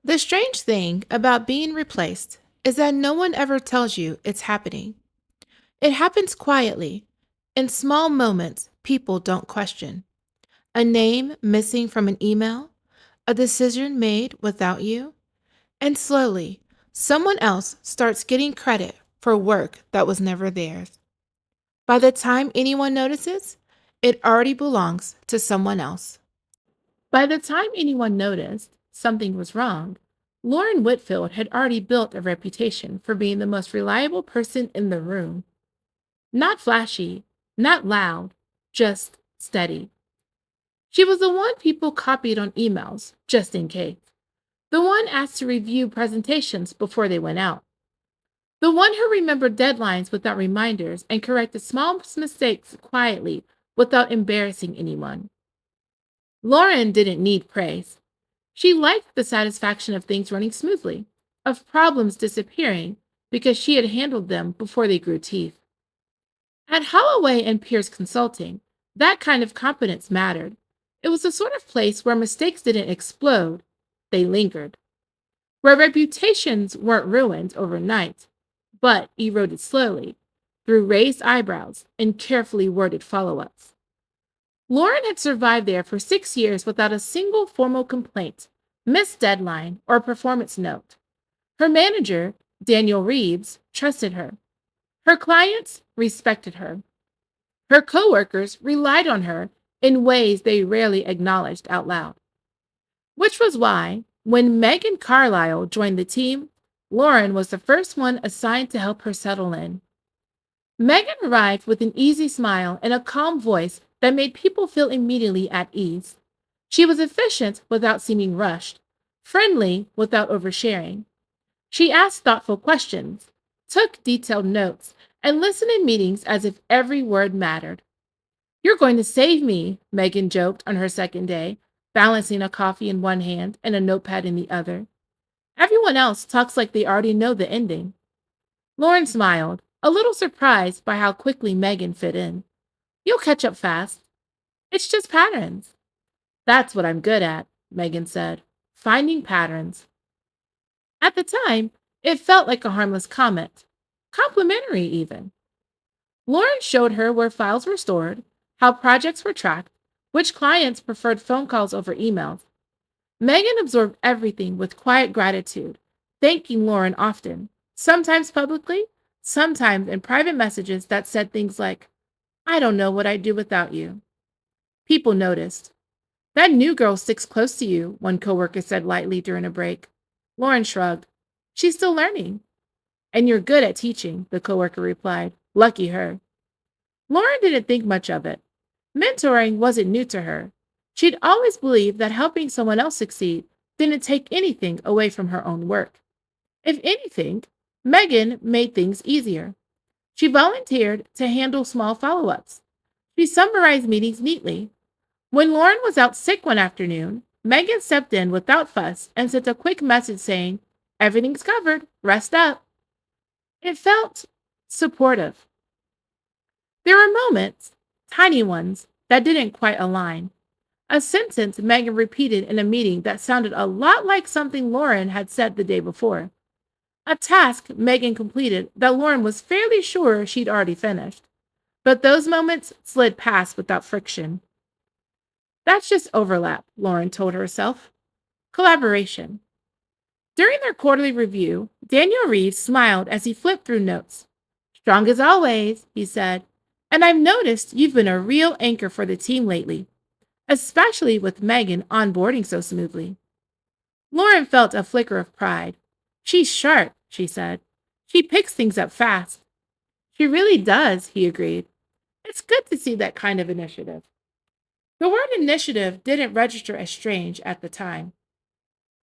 The strange thing about being replaced is that no one ever tells you it's happening. It happens quietly, in small moments people don't question. A name missing from an email, a decision made without you, and slowly, someone else starts getting credit for work that was never theirs. By the time anyone notices, it already belongs to someone else. By the time anyone noticed something was wrong, Lauren Whitfield had already built a reputation for being the most reliable person in the room. Not flashy, not loud, just steady. She was the one people copied on emails, just in case. The one asked to review presentations before they went out. The one who remembered deadlines without reminders and corrected small mistakes quietly without embarrassing anyone. Lauren didn't need praise. She liked the satisfaction of things running smoothly, of problems disappearing because she had handled them before they grew teeth. At Holloway and Pierce Consulting, that kind of competence mattered. It was the sort of place where mistakes didn't explode, they lingered, where reputations weren't ruined overnight, but eroded slowly through raised eyebrows and carefully worded follow ups. Lauren had survived there for 6 years without a single formal complaint, missed deadline, or performance note. Her manager, Daniel Reeves, trusted her. Her clients respected her. Her coworkers relied on her in ways they rarely acknowledged out loud. Which was why, when Megan Carlisle joined the team, Lauren was the first one assigned to help her settle in. Megan arrived with an easy smile and a calm voice that made people feel immediately at ease. She was efficient without seeming rushed, friendly without oversharing. She asked thoughtful questions, took detailed notes, and listened in meetings as if every word mattered. You're going to save me, Megan joked on her second day, balancing a coffee in one hand and a notepad in the other. Everyone else talks like they already know the ending. Lauren smiled, a little surprised by how quickly Megan fit in. You'll catch up fast. It's just patterns. That's what I'm good at, Megan said. Finding patterns. At the time, it felt like a harmless comment. Complimentary, even. Lauren showed her where files were stored, how projects were tracked, which clients preferred phone calls over emails. Megan absorbed everything with quiet gratitude, thanking Lauren often, sometimes publicly, sometimes in private messages that said things like, I don't know what I'd do without you. People noticed. That new girl sticks close to you, one coworker said lightly during a break. Lauren shrugged. She's still learning. And you're good at teaching, the coworker replied. Lucky her. Lauren didn't think much of it. Mentoring wasn't new to her. She'd always believed that helping someone else succeed didn't take anything away from her own work. If anything, Megan made things easier. She volunteered to handle small follow ups. She summarized meetings neatly. When Lauren was out sick one afternoon, Megan stepped in without fuss and sent a quick message saying, Everything's covered, rest up. It felt supportive. There were moments, tiny ones, that didn't quite align. A sentence Megan repeated in a meeting that sounded a lot like something Lauren had said the day before. A task Megan completed that Lauren was fairly sure she'd already finished. But those moments slid past without friction. That's just overlap, Lauren told herself. Collaboration. During their quarterly review, Daniel Reeves smiled as he flipped through notes. Strong as always, he said. And I've noticed you've been a real anchor for the team lately, especially with Megan onboarding so smoothly. Lauren felt a flicker of pride. She's sharp, she said. She picks things up fast. She really does, he agreed. It's good to see that kind of initiative. The word initiative didn't register as strange at the time.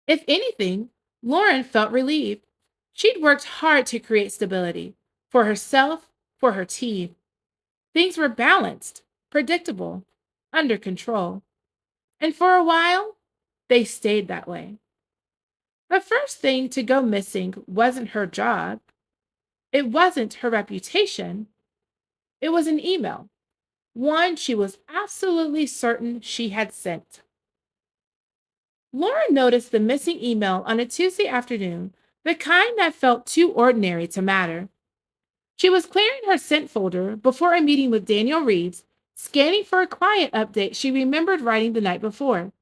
If anything, Lauren felt relieved. She'd worked hard to create stability for herself, for her team. Things were balanced, predictable, under control. And for a while, they stayed that way. The first thing to go missing wasn't her job. It wasn't her reputation. It was an email, one she was absolutely certain she had sent. Laura noticed the missing email on a Tuesday afternoon, the kind that felt too ordinary to matter. She was clearing her sent folder before a meeting with Daniel Reeves, scanning for a client update she remembered writing the night before.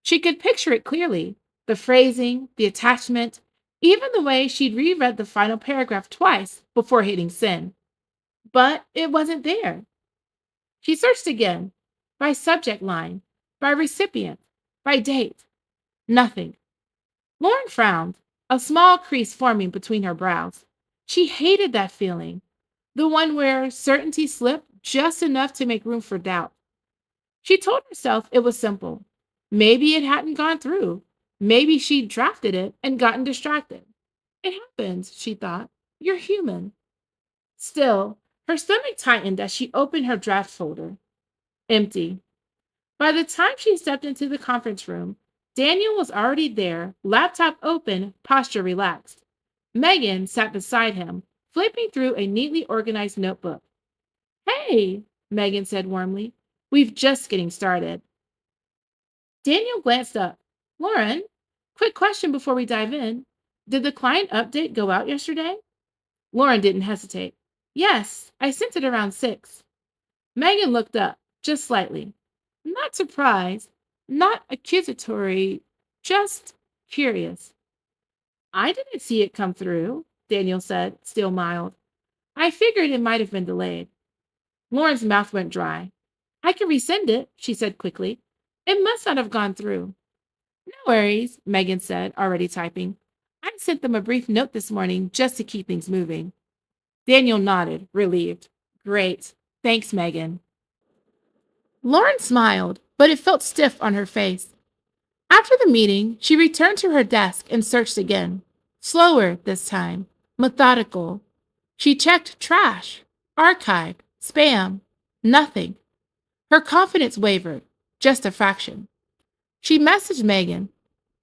She could picture it clearly, the phrasing, the attachment, even the way she'd reread the final paragraph twice before hitting send. But it wasn't there. She searched again, by subject line, by recipient, by date. Nothing. Lauren frowned, a small crease forming between her brows. She hated that feeling, the one where certainty slipped just enough to make room for doubt. She told herself it was simple. Maybe it hadn't gone through. Maybe she'd drafted it and gotten distracted. It happens, she thought. You're human. Still, her stomach tightened as she opened her draft folder. Empty. By the time she stepped into the conference room, Daniel was already there, laptop open, posture relaxed. Megan sat beside him, flipping through a neatly organized notebook. Hey, Megan said warmly. We've just getting started. Daniel glanced up. Lauren, quick question before we dive in. Did the client update go out yesterday? Lauren didn't hesitate. Yes, I sent it around 6. Megan looked up, just slightly. Not surprised, not accusatory, just curious. I didn't see it come through, Daniel said, still mild. I figured it might have been delayed. Lauren's mouth went dry. I can resend it, she said quickly. It must not have gone through. No worries, Megan said, already typing. I sent them a brief note this morning just to keep things moving. Daniel nodded, relieved. Great. Thanks, Megan. Lauren smiled, but it felt stiff on her face. After the meeting, she returned to her desk and searched again. Slower this time, methodical. She checked trash, archive, spam. Nothing. Her confidence wavered, just a fraction. She messaged Megan.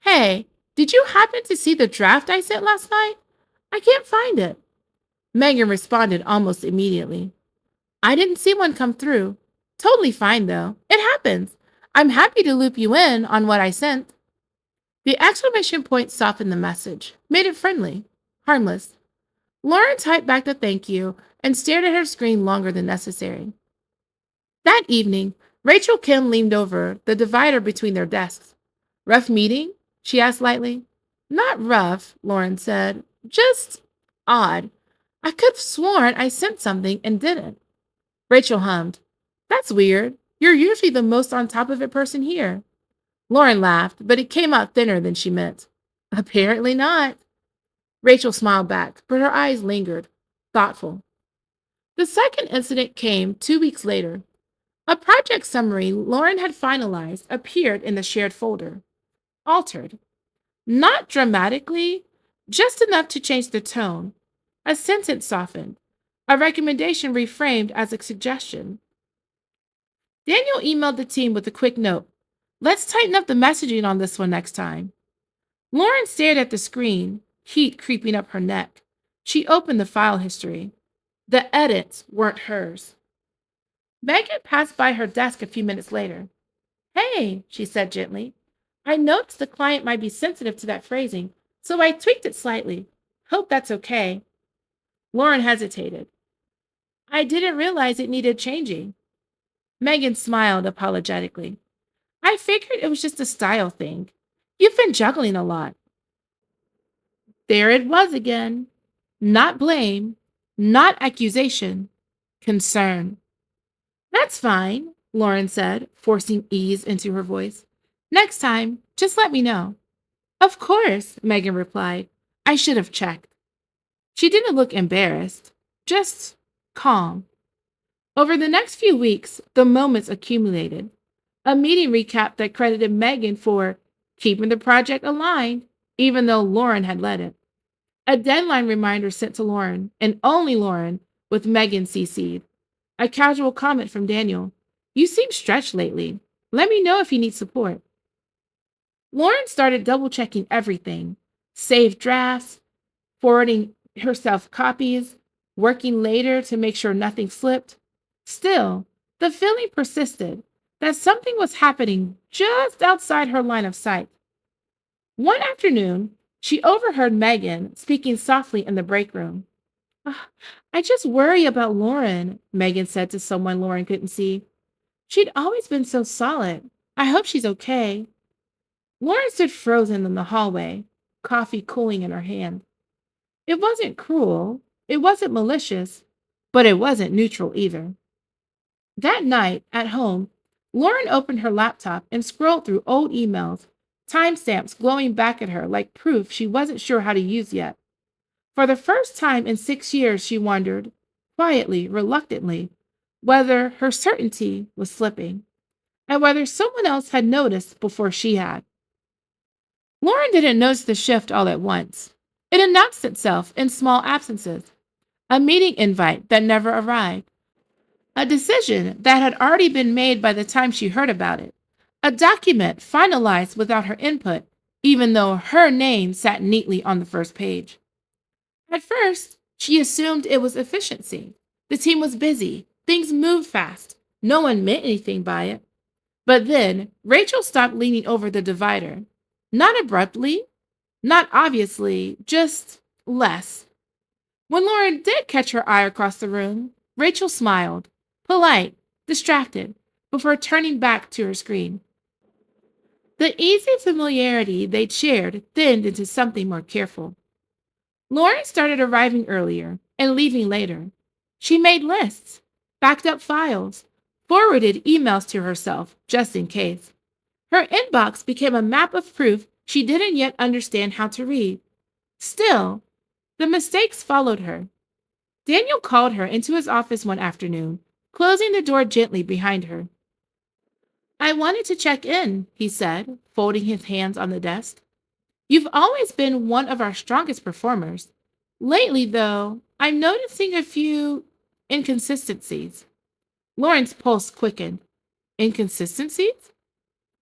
Hey, did you happen to see the draft I sent last night? I can't find it. Megan responded almost immediately. I didn't see one come through. Totally fine, though. It happens. I'm happy to loop you in on what I sent. The exclamation point softened the message, made it friendly, harmless. Lauren typed back the thank you and stared at her screen longer than necessary. That evening, Rachel Kim leaned over the divider between their desks. Rough meeting? She asked lightly. Not rough, Lauren said. Just odd. I could have sworn I sent something and didn't. Rachel hummed. That's weird. You're usually the most on top of it person here. Lauren laughed, but it came out thinner than she meant. Apparently not. Rachel smiled back, but her eyes lingered, thoughtful. The second incident came 2 weeks later. A project summary Lauren had finalized appeared in the shared folder. Altered. Not dramatically, just enough to change the tone. A sentence softened. A recommendation reframed as a suggestion. Daniel emailed the team with a quick note. Let's tighten up the messaging on this one next time. Lauren stared at the screen, heat creeping up her neck. She opened the file history. The edits weren't hers. Megan passed by her desk a few minutes later. Hey, she said gently. I noticed the client might be sensitive to that phrasing, so I tweaked it slightly. Hope that's okay. Lauren hesitated. I didn't realize it needed changing. Megan smiled apologetically. I figured it was just a style thing. You've been juggling a lot. There it was again. Not blame, not accusation, concern. That's fine, Lauren said, forcing ease into her voice. Next time, just let me know. Of course, Megan replied. I should have checked. She didn't look embarrassed, just calm. Over the next few weeks, the moments accumulated. A meeting recap that credited Megan for keeping the project aligned, even though Lauren had led it. A deadline reminder sent to Lauren, and only Lauren, with Megan CC'd. A casual comment from Daniel. You seem stretched lately. Let me know if you need support. Lauren started double-checking everything. Saved drafts, forwarding herself copies, working later to make sure nothing slipped. Still, the feeling persisted that something was happening just outside her line of sight. One afternoon, she overheard Megan speaking softly in the break room. "Ah, I just worry about Lauren," Megan said to someone Lauren couldn't see. "She'd always been so solid. I hope she's okay." Lauren stood frozen in the hallway, coffee cooling in her hand. It wasn't cruel, it wasn't malicious, but it wasn't neutral either. That night, at home, Lauren opened her laptop and scrolled through old emails, timestamps glowing back at her like proof she wasn't sure how to use yet. For the first time in 6 years, she wondered, quietly, reluctantly, whether her certainty was slipping and whether someone else had noticed before she had. Lauren didn't notice the shift all at once. It announced itself in small absences, a meeting invite that never arrived, a decision that had already been made by the time she heard about it, a document finalized without her input, even though her name sat neatly on the first page. At first, she assumed it was efficiency. The team was busy, things moved fast, no one meant anything by it. But then Rachel stopped leaning over the divider. Not abruptly, not obviously, just less. When Lauren did catch her eye across the room, Rachel smiled, polite, distracted, before turning back to her screen. The easy familiarity they'd shared thinned into something more careful. Lauren started arriving earlier and leaving later. She made lists, backed up files, forwarded emails to herself just in case. Her inbox became a map of proof she didn't yet understand how to read. Still, the mistakes followed her. Daniel called her into his office one afternoon, closing the door gently behind her. "I wanted to check in," he said, folding his hands on the desk. "You've always been one of our strongest performers. Lately, though, I'm noticing a few inconsistencies." Lauren's pulse quickened. "Inconsistencies?"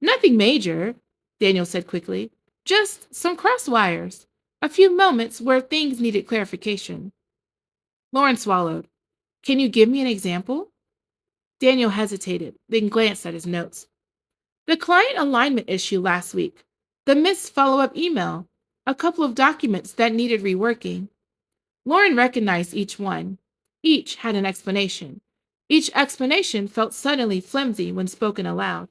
"Nothing major," Daniel said quickly. "Just some cross wires. A few moments where things needed clarification." Lauren swallowed. "Can you give me an example?" Daniel hesitated, then glanced at his notes. "The client alignment issue last week, the missed follow up email, a couple of documents that needed reworking." Lauren recognized each one. Each had an explanation. Each explanation felt suddenly flimsy when spoken aloud.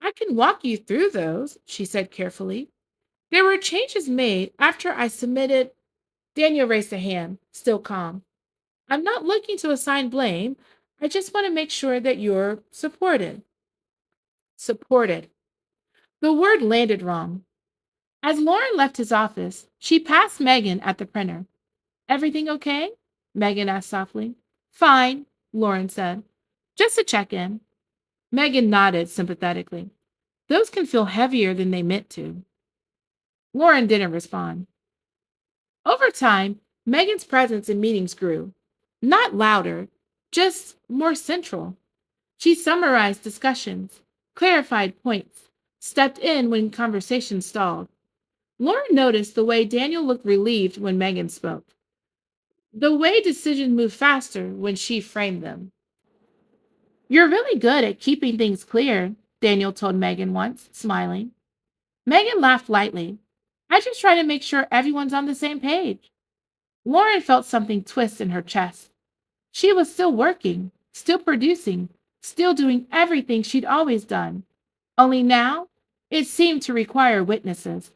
"I can walk you through those," she said carefully. "There were changes made after I submitted." Daniel raised a hand, still calm. "I'm not looking to assign blame. I just want to make sure that you're supported." Supported. The word landed wrong. As Lauren left his office, she passed Megan at the printer. "Everything okay?" Megan asked softly. "Fine," Lauren said. "Just a check in." Megan nodded sympathetically. "Those can feel heavier than they meant to." Lauren didn't respond. Over time, Megan's presence in meetings grew. Not louder, just more central. She summarized discussions, clarified points, stepped in when conversation stalled. Lauren noticed the way Daniel looked relieved when Megan spoke, the way decisions moved faster when she framed them. "You're really good at keeping things clear," Daniel told Megan once, smiling. Megan laughed lightly. "I just try to make sure everyone's on the same page." Lauren felt something twist in her chest. She was still working, still producing, still doing everything she'd always done. Only now, it seemed to require witnesses.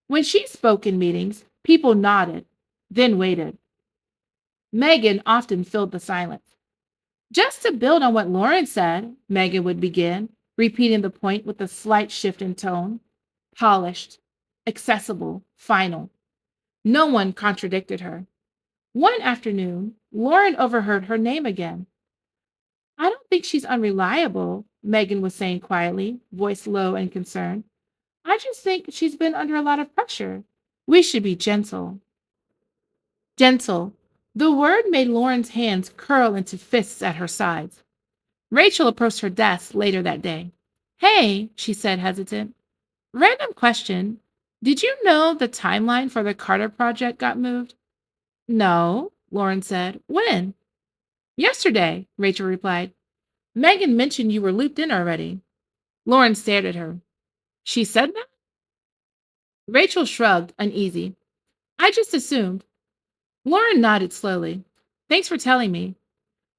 When she spoke in meetings, people nodded, then waited. Megan often filled the silence. "Just to build on what Lauren said," Megan would begin, repeating the point with a slight shift in tone. Polished, accessible, final. No one contradicted her. One afternoon, Lauren overheard her name again. "I don't think she's unreliable," Megan was saying quietly, voice low and concerned. "I just think she's been under a lot of pressure. We should be gentle." Gentle. The word made Lauren's hands curl into fists at her sides. Rachel approached her desk later that day. "Hey," she said, hesitant. "Random question. Did you know the timeline for the Carter project got moved?" "No," Lauren said. "When?" "Yesterday," Rachel replied. "Megan mentioned you were looped in already." Lauren stared at her. "She said that?" Rachel shrugged, uneasy. I just assumed. Lauren nodded slowly. Thanks for telling me.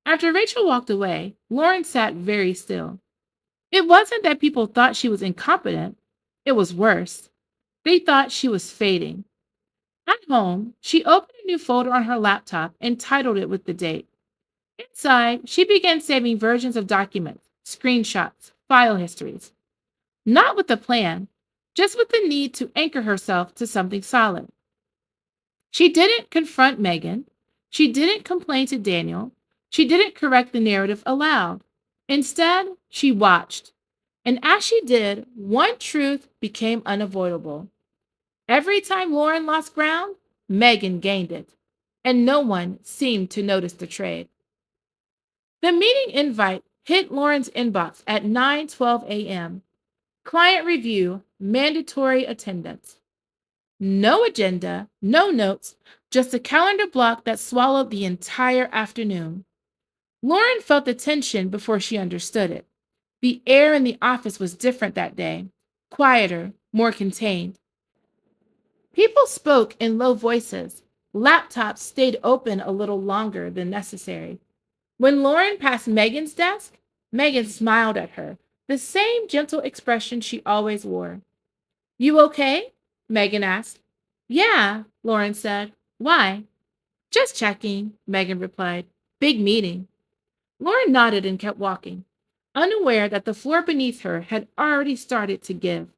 After Rachel walked away, Lauren sat very still. It wasn't that people thought she was incompetent, it was worse. They thought she was fading. At home, she opened a new folder on her laptop and titled it with the date. Inside, she began saving versions of documents, screenshots, file histories. Not with a plan, just with the need to anchor herself to something solid. She didn't confront Megan. She didn't complain to Daniel. She didn't correct the narrative aloud. Instead, she watched. And as she did, one truth became unavoidable. Every time Lauren lost ground, Megan gained it. And no one seemed to notice the trade. The meeting invite hit Lauren's inbox at 9:12 a.m. Client review, mandatory attendance. No agenda, no notes, just a calendar block that swallowed the entire afternoon. Lauren felt the tension before she understood it. The air in the office was different that day, quieter, more contained. People spoke in low voices. Laptops stayed open a little longer than necessary. When Lauren passed Megan's desk, Megan smiled at her, the same gentle expression she always wore. You okay? Megan asked. Yeah, Lauren said. Why? Just checking, Megan replied. Big meeting. Lauren nodded and kept walking, unaware that the floor beneath her had already started to give.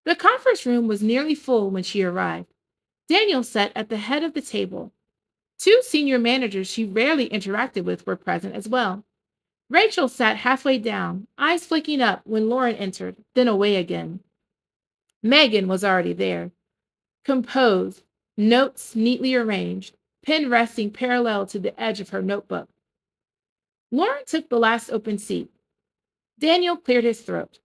The conference room was nearly full when she arrived. Daniel sat at the head of the table. Two senior managers she rarely interacted with were present as well. Rachel sat halfway down, eyes flicking up when Lauren entered, then away again. Megan was already there, composed, notes neatly arranged, pen resting parallel to the edge of her notebook. Lauren took the last open seat. Daniel cleared his throat.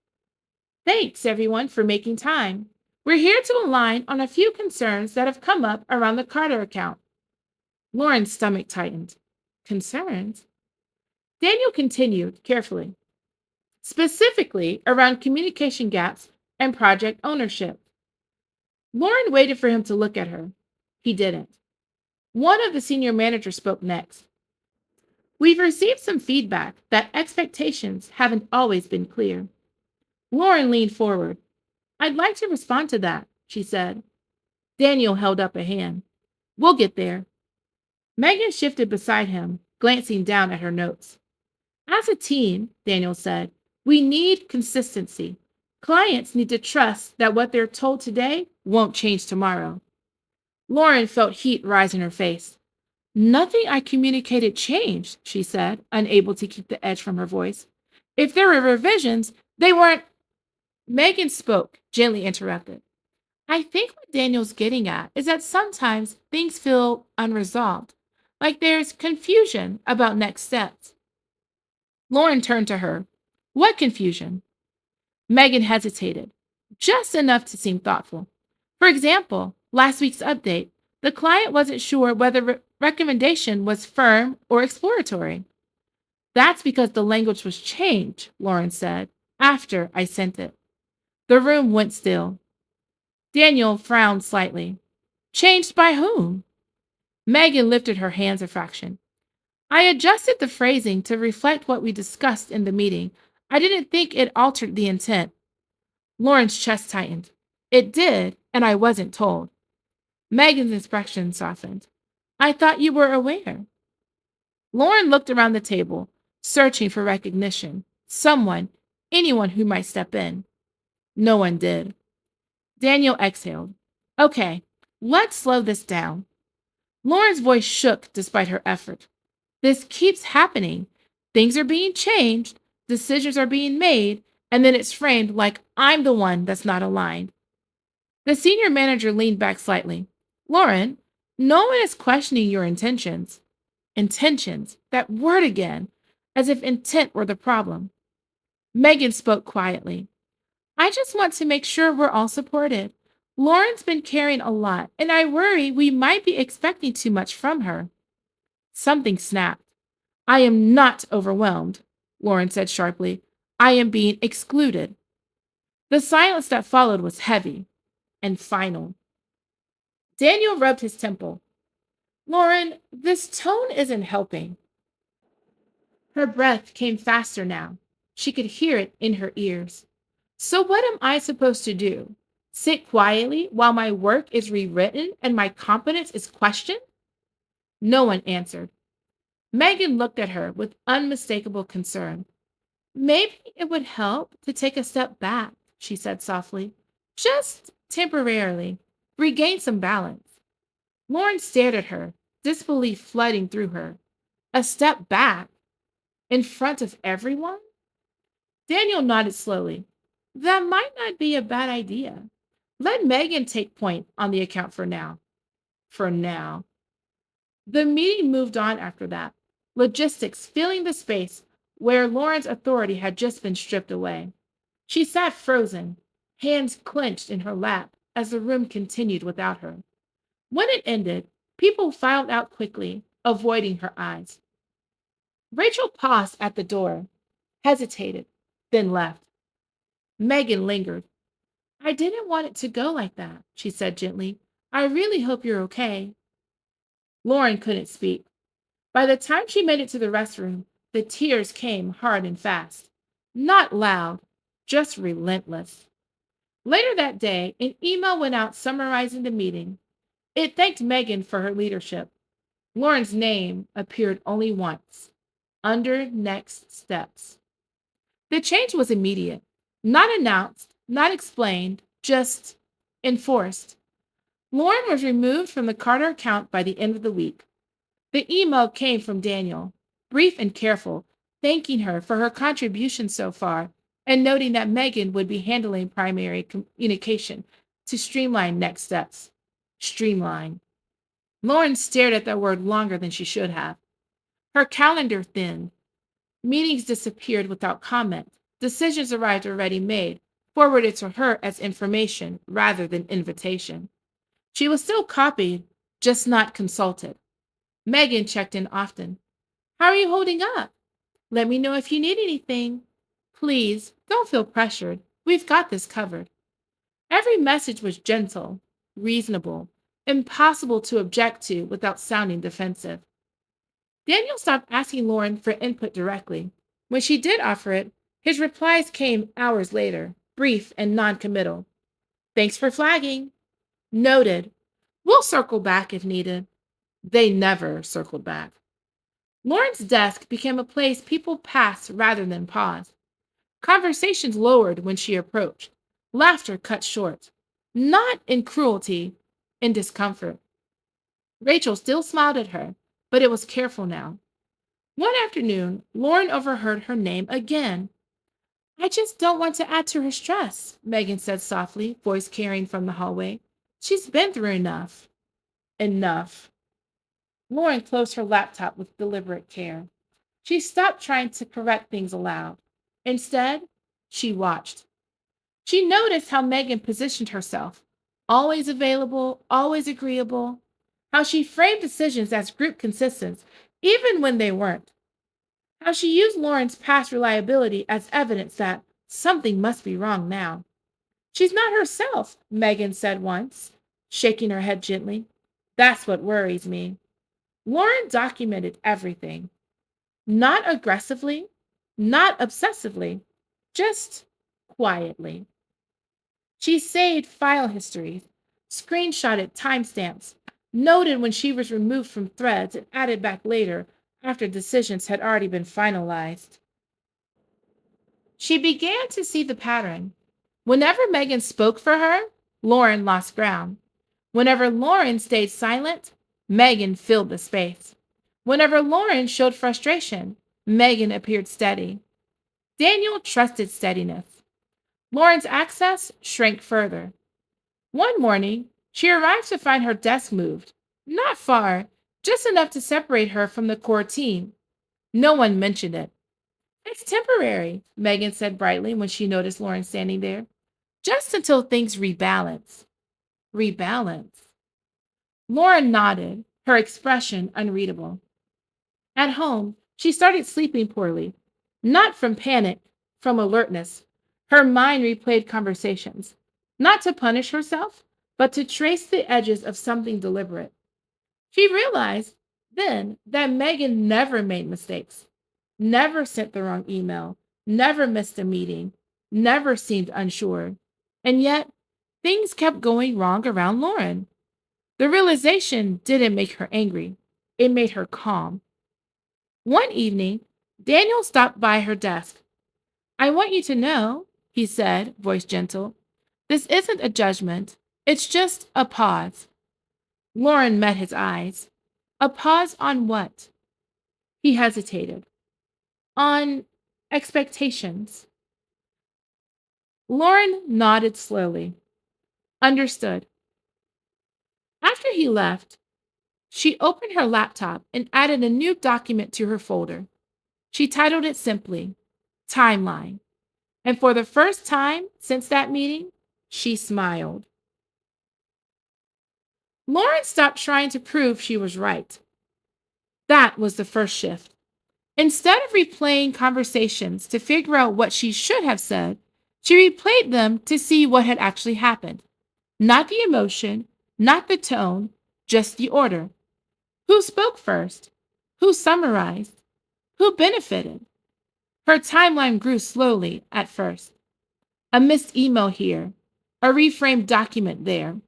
Thanks, everyone, for making time. We're here to align on a few concerns that have come up around the Carter account. Lauren's stomach tightened. Concerns? Daniel continued carefully, specifically around communication gaps and project ownership. Lauren waited for him to look at her. He didn't. One of the senior managers spoke next. We've received some feedback that expectations haven't always been clear. Lauren leaned forward. I'd like to respond to that, she said. Daniel held up a hand. We'll get there. Megan shifted beside him, glancing down at her notes. As a team, Daniel said, we need consistency. Clients need to trust that what they're told today won't change tomorrow. Lauren felt heat rise in her face. Nothing I communicated changed, she said, unable to keep the edge from her voice. If there were revisions, they weren't. Megan spoke, gently interrupted. I think what Daniel's getting at is that sometimes things feel unresolved, like there's confusion about next steps. Lauren turned to her. What confusion? Megan hesitated, just enough to seem thoughtful. For example, last week's update, the client wasn't sure whether recommendation was firm or exploratory. That's because the language was changed, Lauren said, after I sent it. The room went still. Daniel frowned slightly. Changed by whom? Megan lifted her hands a fraction. I adjusted the phrasing to reflect what we discussed in the meeting. I didn't think it altered the intent. Lauren's chest tightened. It did, and I wasn't told. Megan's expression softened. I thought you were aware. Lauren looked around the table, searching for recognition. Someone, anyone who might step in. No one did. Daniel exhaled. Okay, let's slow this down. Lauren's voice shook despite her effort. This keeps happening. Things are being changed, decisions are being made, and then it's framed like I'm the one that's not aligned. The senior manager leaned back slightly. Lauren, no one is questioning your intentions. Intentions, that word again, as if intent were the problem. Megan spoke quietly. I just want to make sure we're all supported. Lauren's been carrying a lot, and I worry we might be expecting too much from her. Something snapped. I am not overwhelmed, Lauren said sharply. I am being excluded. The silence that followed was heavy. and final. Daniel rubbed his temple. Lauren, this tone isn't helping. Her breath came faster now. She could hear it in her ears. So, what am I supposed to do? Sit quietly while my work is rewritten and my competence is questioned? No one answered. Megan looked at her with unmistakable concern. Maybe it would help to take a step back, she said softly. Just temporarily. Regain some balance. Lauren stared at her, disbelief flooding through her. A step back? In front of everyone? Daniel nodded slowly. That might not be a bad idea. Let Megan take point on the account for now. For now. The meeting moved on after that, logistics filling the space where Lauren's authority had just been stripped away. She sat frozen, hands clenched in her lap as the room continued without her. When it ended, people filed out quickly, avoiding her eyes. Rachel paused at the door, hesitated, then left. Megan lingered. I didn't want it to go like that, she said gently. I really hope you're okay. Lauren couldn't speak. By the time she made it to the restroom, the tears came hard and fast. Not loud, just relentless. Later that day, an email went out summarizing the meeting. It thanked Megan for her leadership. Lauren's name appeared only once, under next steps. The change was immediate, not announced, not explained, just enforced. Lauren was removed from the Carter account by the end of the week. The email came from Daniel, brief and careful, thanking her for her contribution so far and noting that Megan would be handling primary communication to streamline next steps. Streamline. Lauren stared at that word longer than she should have. Her calendar thinned. Meetings disappeared without comment. Decisions arrived already made, forwarded to her as information rather than invitation. She was still copied, just not consulted. Megan checked in often. How are you holding up? Let me know if you need anything. Please, don't feel pressured. We've got this covered. Every message was gentle, reasonable, impossible to object to without sounding defensive. Daniel stopped asking Lauren for input directly. When she did offer it, his replies came hours later, brief and non-committal. Thanks for flagging. Noted. We'll circle back if needed. They never circled back. Lauren's desk became a place people passed rather than paused. Conversations lowered when she approached. Laughter cut short. Not in cruelty, in discomfort. Rachel still smiled at her, but it was careful now. One afternoon, Lauren overheard her name again. I just don't want to add to her stress, Megan said softly, voice carrying from the hallway. She's been through enough. Enough. Lauren closed her laptop with deliberate care. She stopped trying to correct things aloud. Instead, she watched. She noticed how Megan positioned herself, always available, always agreeable, how she framed decisions as group consensus, even when they weren't, how she used Lauren's past reliability as evidence that something must be wrong now. She's not herself, Megan said once, shaking her head gently. That's what worries me. Lauren documented everything. Not aggressively, not obsessively, just quietly. She saved file histories, screenshotted timestamps, noted when she was removed from threads and added back later after decisions had already been finalized. She began to see the pattern. Whenever Megan spoke for her, Lauren lost ground. Whenever Lauren stayed silent, Megan filled the space. Whenever Lauren showed frustration, Megan appeared steady. Daniel trusted steadiness. Lauren's access shrank further. One morning, she arrived to find her desk moved. Not far, just enough to separate her from the core team. No one mentioned it. It's temporary, Megan said brightly when she noticed Lauren standing there. Just until things rebalance. Rebalance. Lauren nodded, her expression unreadable. At home, she started sleeping poorly. Not from panic, from alertness. Her mind replayed conversations. Not to punish herself, but to trace the edges of something deliberate. She realized then that Megan never made mistakes, never sent the wrong email, never missed a meeting, never seemed unsure. And yet, things kept going wrong around Lauren. The realization didn't make her angry, it made her calm. One evening, Daniel stopped by her desk. "I want you to know," he said, voice gentle, "this isn't a judgment. It's just a pause." Lauren met his eyes. "A pause on what?" He hesitated. "On expectations." Lauren nodded slowly. "Understood." After he left, she opened her laptop and added a new document to her folder. She titled it simply Timeline. And for the first time since that meeting, she smiled. Lauren stopped trying to prove she was right. That was the first shift. Instead of replaying conversations to figure out what she should have said, she replayed them to see what had actually happened. Not the emotion, not the tone, just the order. Who spoke first? Who summarized? Who benefited? Her timeline grew slowly at first. A missed email here, a reframed document there,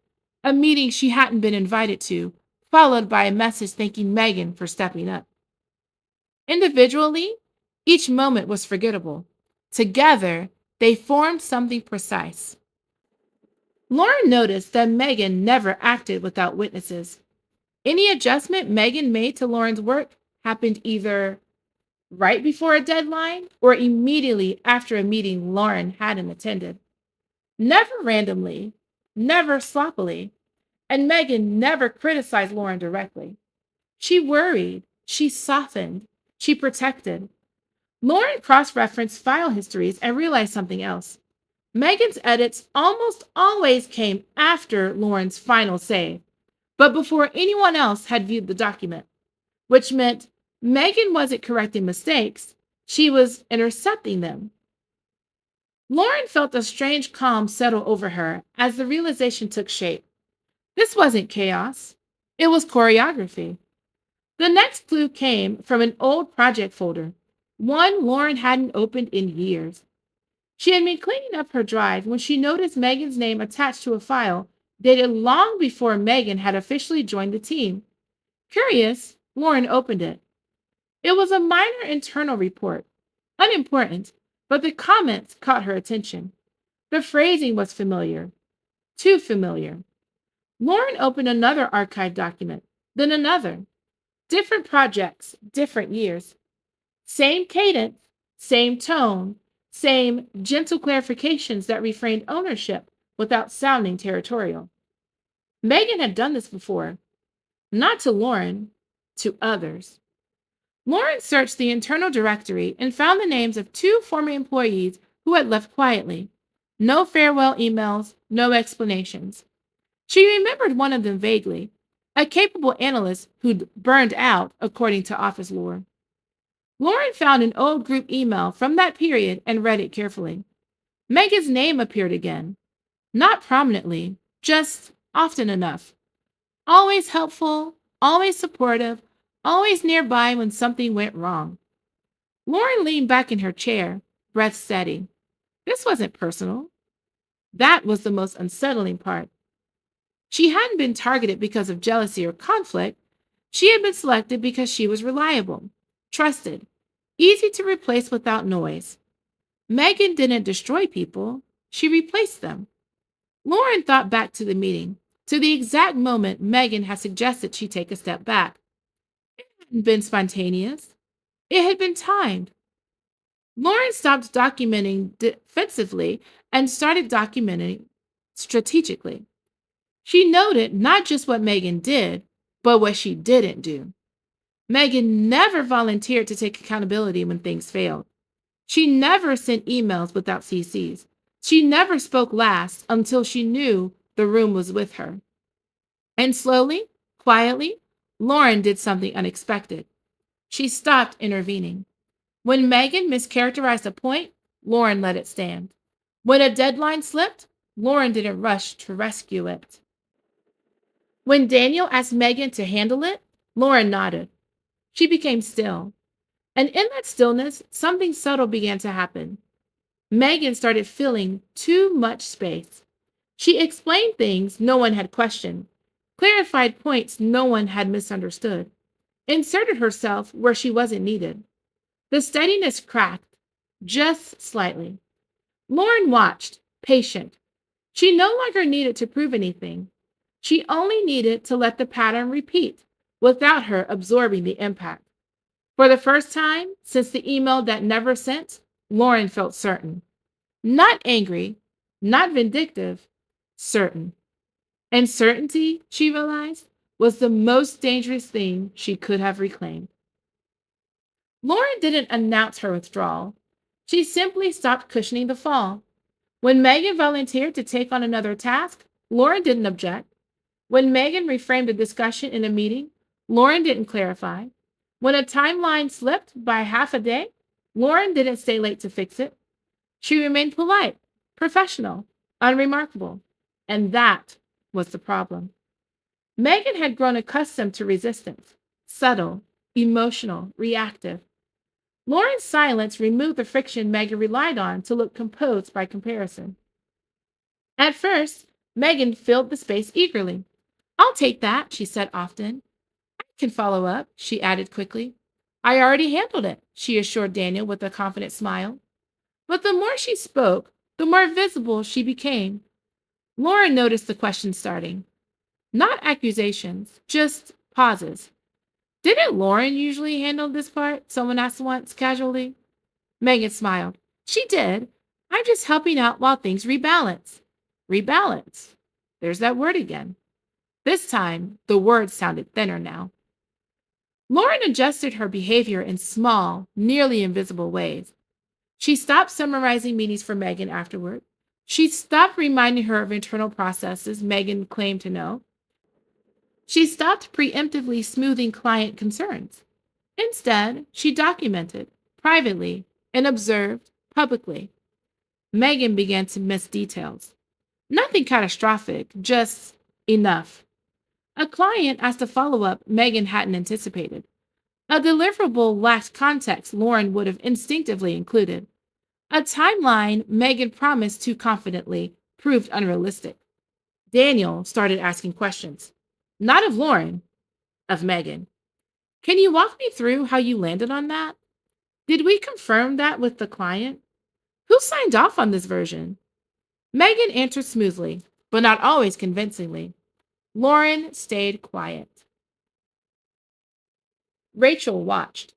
a meeting she hadn't been invited to, followed by a message thanking Megan for stepping up. Individually, each moment was forgettable. Together, they formed something precise. Lauren noticed that Megan never acted without witnesses. Any adjustment Megan made to Lauren's work happened either right before a deadline or immediately after a meeting Lauren hadn't attended. Never randomly, never sloppily, and Megan never criticized Lauren directly. She worried, she softened, she protected. Lauren cross referenced file histories and realized something else. Megan's edits almost always came after Lauren's final save, but before anyone else had viewed the document, which meant Megan wasn't correcting mistakes, she was intercepting them. Lauren felt a strange calm settle over her as the realization took shape. This wasn't chaos, it was choreography. The next clue came from an old project folder, one Lauren hadn't opened in years. She had been cleaning up her drive when she noticed Megan's name attached to a file dated long before Megan had officially joined the team. Curious, Lauren opened it. It was a minor internal report, unimportant, but the comments caught her attention. The phrasing was familiar, too familiar. Lauren opened another archive document, then another. Different projects, different years. Same cadence, same tone, same gentle clarifications that refrained ownership without sounding territorial. Megan had done this before, not to Lauren, to others. Lauren searched the internal directory and found the names of two former employees who had left quietly. No farewell emails, no explanations. She remembered one of them vaguely, a capable analyst who'd burned out, according to office lore. Lauren found an old group email from that period and read it carefully. Megan's name appeared again, not prominently, just often enough. Always helpful, always supportive, always nearby when something went wrong. Lauren leaned back in her chair, breath steady. This wasn't personal. That was the most unsettling part. She hadn't been targeted because of jealousy or conflict. She had been selected because she was reliable, trusted, easy to replace without noise. Megan didn't destroy people, she replaced them. Lauren thought back to the meeting, to the exact moment Megan had suggested she take a step back. It hadn't been spontaneous, it had been timed. Lauren stopped documenting defensively and started documenting strategically. She noted not just what Megan did, but what she didn't do. Megan never volunteered to take accountability when things failed. She never sent emails without CCs. She never spoke last until she knew the room was with her. And slowly, quietly, Lauren did something unexpected. She stopped intervening. When Megan mischaracterized a point, Lauren let it stand. When a deadline slipped, Lauren didn't rush to rescue it. When Daniel asked Megan to handle it, Lauren nodded. She became still. And in that stillness, something subtle began to happen. Megan started filling too much space. She explained things no one had questioned, clarified points no one had misunderstood, inserted herself where she wasn't needed. The steadiness cracked, just slightly. Lauren watched, patient. She no longer needed to prove anything. She only needed to let the pattern repeat without her absorbing the impact. For the first time since the email that never sent, Lauren felt certain. Not angry, not vindictive, certain. And certainty, she realized, was the most dangerous thing she could have reclaimed. Lauren didn't announce her withdrawal. She simply stopped cushioning the fall. When Megan volunteered to take on another task, Lauren didn't object. When Megan reframed the discussion in a meeting, Lauren didn't clarify. When a timeline slipped by half a day, Lauren didn't stay late to fix it. She remained polite, professional, unremarkable. And that was the problem. Megan had grown accustomed to resistance, subtle, emotional, reactive. Lauren's silence removed the friction Megan relied on to look composed by comparison. At first, Megan filled the space eagerly. I'll take that, she said often. I can follow up, she added quickly. I already handled it, she assured Daniel with a confident smile. But the more she spoke, the more visible she became. Lauren noticed the questions starting. Not accusations, just pauses. Didn't Lauren usually handle this part? Someone asked once casually. Megan smiled. She did. I'm just helping out while things rebalance. Rebalance. There's that word again. This time, the word sounded thinner now. Lauren adjusted her behavior in small, nearly invisible ways. She stopped summarizing meetings for Megan afterward. She stopped reminding her of internal processes Megan claimed to know. She stopped preemptively smoothing client concerns. Instead, she documented, privately, and observed, publicly. Megan began to miss details. Nothing catastrophic, just enough. A client asked a follow up Megan hadn't anticipated. A deliverable lacked context Lauren would have instinctively included. A timeline Megan promised too confidently proved unrealistic. Daniel started asking questions. Not of Lauren, of Megan. Can you walk me through how you landed on that? Did we confirm that with the client? Who signed off on this version? Megan answered smoothly, but not always convincingly. Lauren stayed quiet. Rachel watched.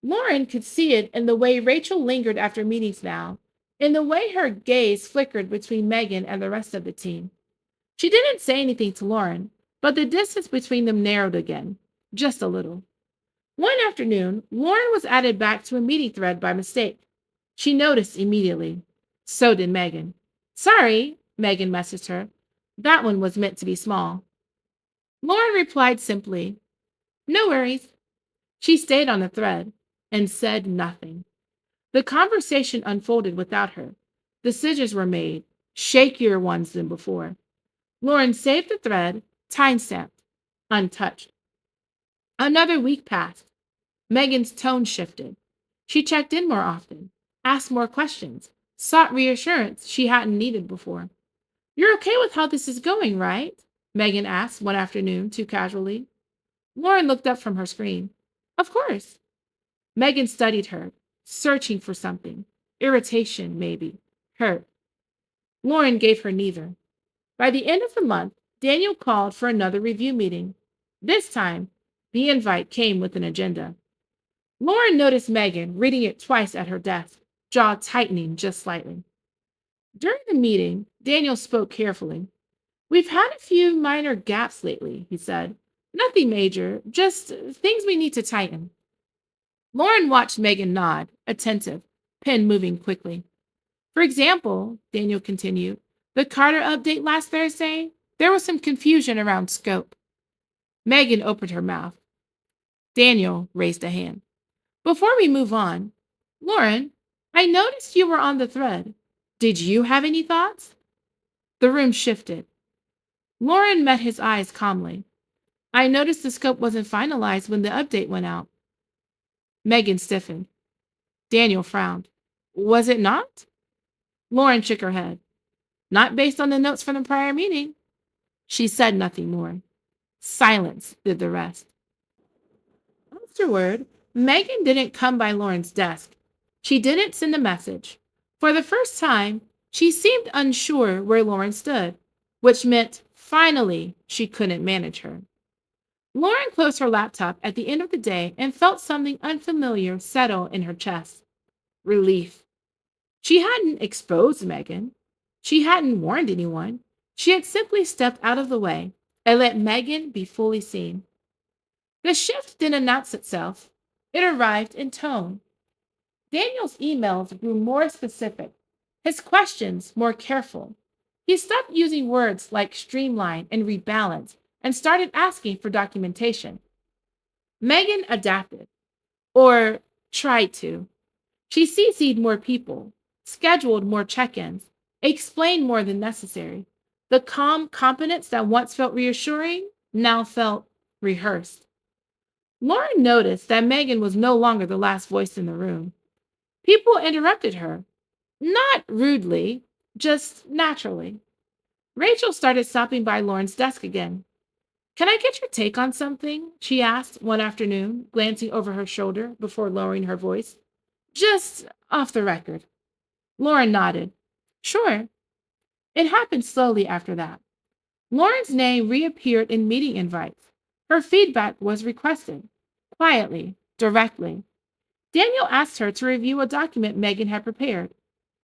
Lauren could see it in the way Rachel lingered after meetings now, in the way her gaze flickered between Megan and the rest of the team. She didn't say anything to Lauren, but the distance between them narrowed again, just a little. One afternoon, Lauren was added back to a meeting thread by mistake. She noticed immediately. So did Megan. Sorry, Megan messaged her. That one was meant to be small. Lauren replied simply, no worries. She stayed on the thread and said nothing. The conversation unfolded without her. Decisions were made, shakier ones than before. Lauren saved the thread, time-stamped, untouched. Another week passed. Megan's tone shifted. She checked in more often, asked more questions, sought reassurance she hadn't needed before. You're okay with how this is going, right? Megan asked one afternoon, too casually. Lauren looked up from her screen. Of course. Megan studied her, searching for something. Irritation, maybe. Hurt. Lauren gave her neither. By the end of the month, Daniel called for another review meeting. This time, the invite came with an agenda. Lauren noticed Megan reading it twice at her desk, jaw tightening just slightly. During the meeting, Daniel spoke carefully. We've had a few minor gaps lately, he said. Nothing major, just things we need to tighten. Lauren watched Megan nod, attentive, pen moving quickly. For example, Daniel continued, the Carter update last Thursday, there was some confusion around scope. Megan opened her mouth. Daniel raised a hand. Before we move on, Lauren, I noticed you were on the thread. Did you have any thoughts? The room shifted. Lauren met his eyes calmly. I noticed the scope wasn't finalized when the update went out. Megan stiffened. Daniel frowned. Was it not? Lauren shook her head. Not based on the notes from the prior meeting. She said nothing more. Silence did the rest. Afterward, Megan didn't come by Lauren's desk. She didn't send a message. For the first time, she seemed unsure where Lauren stood, which meant finally she couldn't manage her. Lauren closed her laptop at the end of the day and felt something unfamiliar settle in her chest. Relief. She hadn't exposed Megan. She hadn't warned anyone. She had simply stepped out of the way and let Megan be fully seen. The shift didn't announce itself. It arrived in tone. Daniel's emails grew more specific, his questions more careful. He stopped using words like streamline and rebalance and started asking for documentation. Megan adapted, or tried to. She CC'd more people, scheduled more check ins, explained more than necessary. The calm competence that once felt reassuring now felt rehearsed. Lauren noticed that Megan was no longer the last voice in the room. People interrupted her, not rudely, just naturally. Rachel started stopping by Lauren's desk again. Can I get your take on something? She asked one afternoon, glancing over her shoulder before lowering her voice. Just off the record. Lauren nodded. Sure. It happened slowly after that. Lauren's name reappeared in meeting invites. Her feedback was requested, quietly, directly. Daniel asked her to review a document Megan had prepared,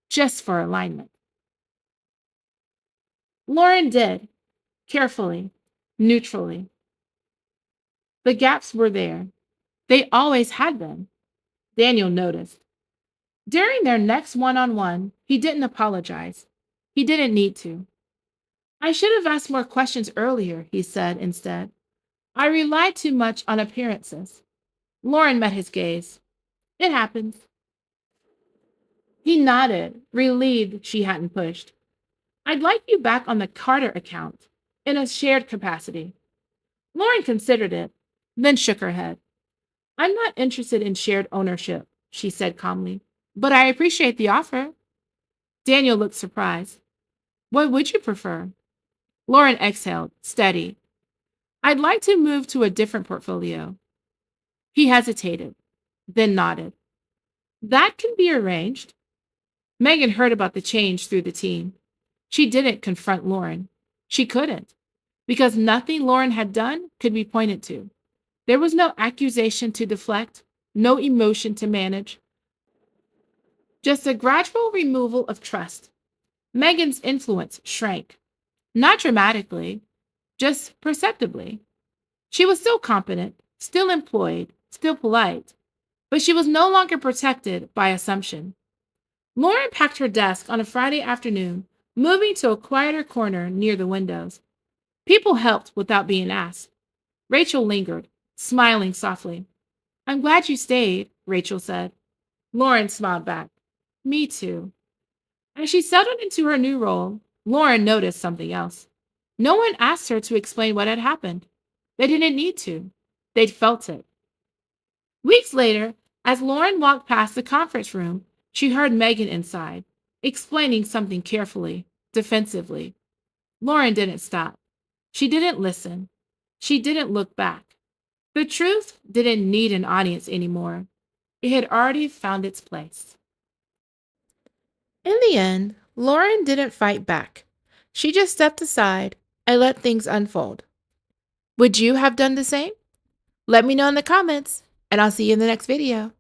just for alignment. Lauren did, carefully, neutrally. The gaps were there. They always had been. Daniel noticed. During their next one-on-one, he didn't apologize. He didn't need to. I should have asked more questions earlier, he said instead. I relied too much on appearances. Lauren met his gaze. It happens. He nodded, relieved she hadn't pushed. I'd like you back on the Carter account, in a shared capacity. Lauren considered it, then shook her head. I'm not interested in shared ownership, she said calmly, but I appreciate the offer. Daniel looked surprised. What would you prefer? Lauren exhaled, steady. I'd like to move to a different portfolio. He hesitated, then nodded. That can be arranged. Megan heard about the change through the team. She didn't confront Lauren. She couldn't, because nothing Lauren had done could be pointed to. There was no accusation to deflect, no emotion to manage, just a gradual removal of trust. Megan's influence shrank, not dramatically, just perceptibly. She was still competent, still employed, still polite, but she was no longer protected by assumption. Lauren packed her desk on a Friday afternoon, moving to a quieter corner near the windows. People helped without being asked. Rachel lingered, smiling softly. I'm glad you stayed, Rachel said. Lauren smiled back. Me too. As she settled into her new role, Lauren noticed something else. No one asked her to explain what had happened. They didn't need to. They'd felt it. Weeks later, as Lauren walked past the conference room, she heard Megan inside, explaining something carefully, defensively. Lauren didn't stop. She didn't listen. She didn't look back. The truth didn't need an audience anymore. It had already found its place. In the end, Lauren didn't fight back. She just stepped aside and let things unfold. Would you have done the same? Let me know in the comments, and I'll see you in the next video.